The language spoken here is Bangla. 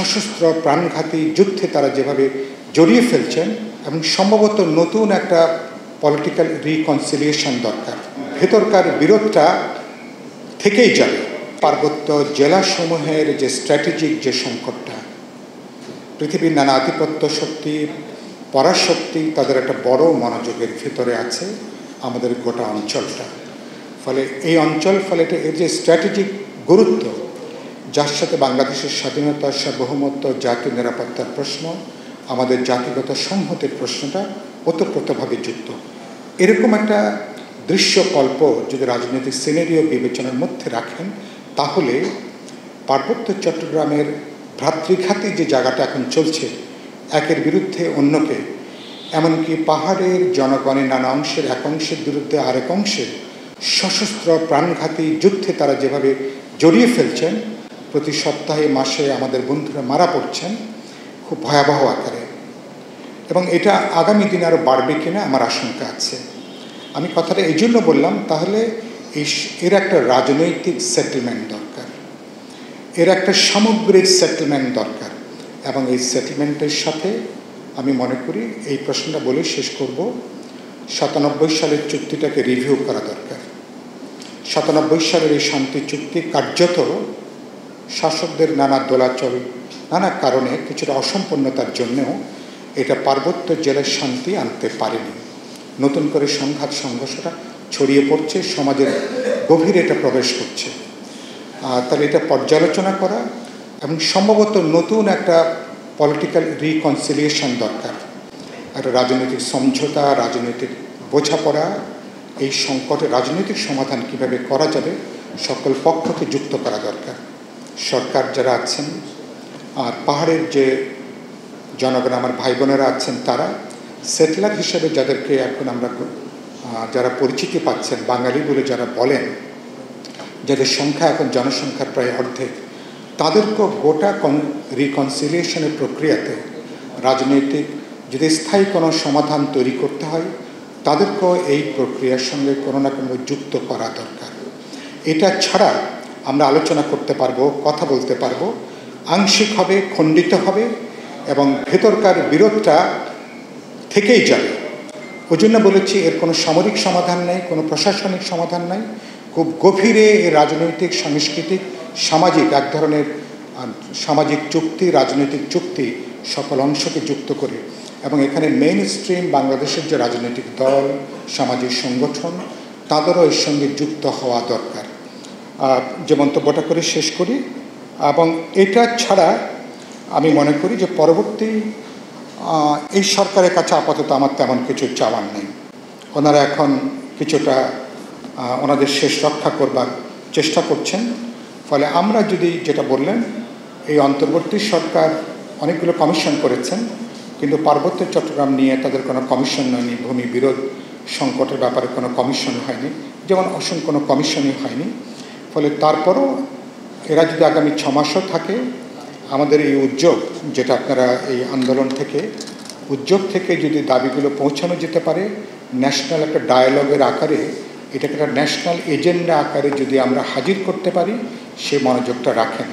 সশস্ত্র প্রাণঘাতী যুদ্ধে তারা যেভাবে জড়িয়ে ফেলছেন এবং সম্ভবত নতুন একটা পলিটিক্যাল রিকনসিলিয়েশন দরকার। ভেতরকার বিরোধটা থেকেই যাবে। পার্বত্য জেলাসমূহের যে স্ট্র্যাটেজিক যে সংকটটা, পৃথিবীর নানা আধিপত্য শক্তি পরাশক্তি তাদের একটা বড় মনোযোগের ভিতরে আছে আমাদের গোটা অঞ্চলটা। ফলে এই অঞ্চল এর যে স্ট্র্যাটেজিক গুরুত্ব, যার সাথে বাংলাদেশের স্বাধীনতা, সার্বভৌমত্ব, জাতীয় নিরাপত্তার প্রশ্ন, আমাদের জাতিগত সংহতির প্রশ্নটা ওতপ্রোতভাবে যুক্ত। এরকম একটা দৃশ্যকল্প যদি রাজনৈতিক সিনারিও বিবেচনার মধ্যে রাখেন, তাহলে পার্বত্য চট্টগ্রামের ভ্রাতৃঘাতী যে জায়গাটা এখন চলছে, একের বিরুদ্ধে অন্যকে, এমনকি পাহাড়ের জনগণের নানা অংশের এক অংশের বিরুদ্ধে আরেক অংশের সশস্ত্র প্রাণঘাতী যুদ্ধে তারা যেভাবে জড়িয়ে ফেলছেন, প্রতি সপ্তাহে মাসে আমাদের বন্ধুরা মারা পড়ছেন খুব ভয়াবহ আকারে, এবং এটা আগামী দিনে আরও বাড়বে কিনা আমার আশঙ্কা আছে। আমি কথাটা এই জন্য বললাম, তাহলে এর একটা রাজনৈতিক সেটেলমেন্ট দরকার, এর একটা সামগ্রিক সেটেলমেন্ট দরকার, এবং এই সেটেলমেন্টের সাথে আমি মনে করি এই প্রশ্নটা বলে শেষ করব, 97 সালের চুক্তিটাকে রিভিউ করা দরকার। 97 সালের এই শান্তি চুক্তি কার্যত শাসকদের নানা দোলাচল, নানা কারণে কিছুটা অসম্পূর্ণতার জন্যেও এটা পার্বত্য জেলার শান্তি আনতে পারেনি। নতুন করে সংঘাত সংঘর্ষটা ছড়িয়ে পড়ছে, সমাজের গভীরে এটা প্রবেশ করছে। তাহলে এটা পর্যালোচনা করা এবং সম্ভবত নতুন একটা পলিটিক্যাল রিকনসিলিয়েশন দরকার, একটা রাজনৈতিক সমঝোতা, রাজনৈতিক বোঝাপড়া, এই সংকটের রাজনৈতিক সমাধান কিভাবে করা যাবে সকল পক্ষকে যুক্ত করা দরকার। সরকার যারা আছেন, আর পাহাড়ের যে জনগণ আমার ভাই বোনেরা আছেন, তারা সেটেলার হিসেবে যাদেরকে এখন আমরা যারা পরিচিতি পাচ্ছেন, বাঙালি বলে যারা বলেন, যাদের সংখ্যা এখন জনসংখ্যার প্রায় অর্ধেক, তাদেরকেও গোটা রিকনসিলিয়েশনের প্রক্রিয়াতে রাজনৈতিক যদি স্থায়ী কোনো সমাধান তৈরি করতে হয়, তাদেরকেও এই প্রক্রিয়ার সঙ্গে কোনো না কোনো যুক্ত করা দরকার। এটা ছাড়া আমরা আলোচনা করতে পারবো, কথা বলতে পারবো, আংশিক হবে, খণ্ডিত হবে, এবং ভেতরকার বিরোধটা থেকেই যাবে। ওই জন্য বলেছি এর কোনো সামরিক সমাধান নেই, কোনো প্রশাসনিক সমাধান নেই, খুব গভীরে রাজনৈতিক, সাংস্কৃতিক, সামাজিক এক ধরনের সামাজিক চুক্তি, রাজনৈতিক চুক্তি সকল অংশকে যুক্ত করে, এবং এখানে মেইন স্ট্রিম বাংলাদেশের যে রাজনৈতিক দল, সামাজিক সংগঠন, তাদেরও এর সঙ্গে যুক্ত হওয়া দরকার। যে মন্তব্যটা করে শেষ করি, এবং এটা ছাড়া আমি মনে করি যে পরবর্তী এই সরকারের কাছে আপাতত আমার তেমন কিছু চাওয়ার নেই। ওনারা এখন কিছুটা ওনাদের শেষ রক্ষা করবার চেষ্টা করছেন। ফলে আমরা যদি যেটা বললেন, এই অন্তর্বর্তী সরকার অনেকগুলো কমিশন করেছেন, কিন্তু পার্বত্য চট্টগ্রাম নিয়ে তাদের কোনো কমিশন হয়নি, ভূমি বিরোধ সংকটের ব্যাপারে কোনো কমিশন হয়নি, যেমন অসংখ্য কোনো কমিশনই হয়নি। ফলে তারপরও এরা যদি আগামী 6 মাসও থাকে, আমাদের এই উদ্যোগ, যেটা আপনারা এই আন্দোলন থেকে উদ্যোগ থেকে যদি দাবিগুলো পৌঁছানো যেতে পারে, ন্যাশনাল একটা ডায়ালগের আকারে, এটাকে একটা ন্যাশনাল এজেন্ডা আকারে যদি আমরা হাজির করতে পারি, সে মনোযোগটা রাখেন।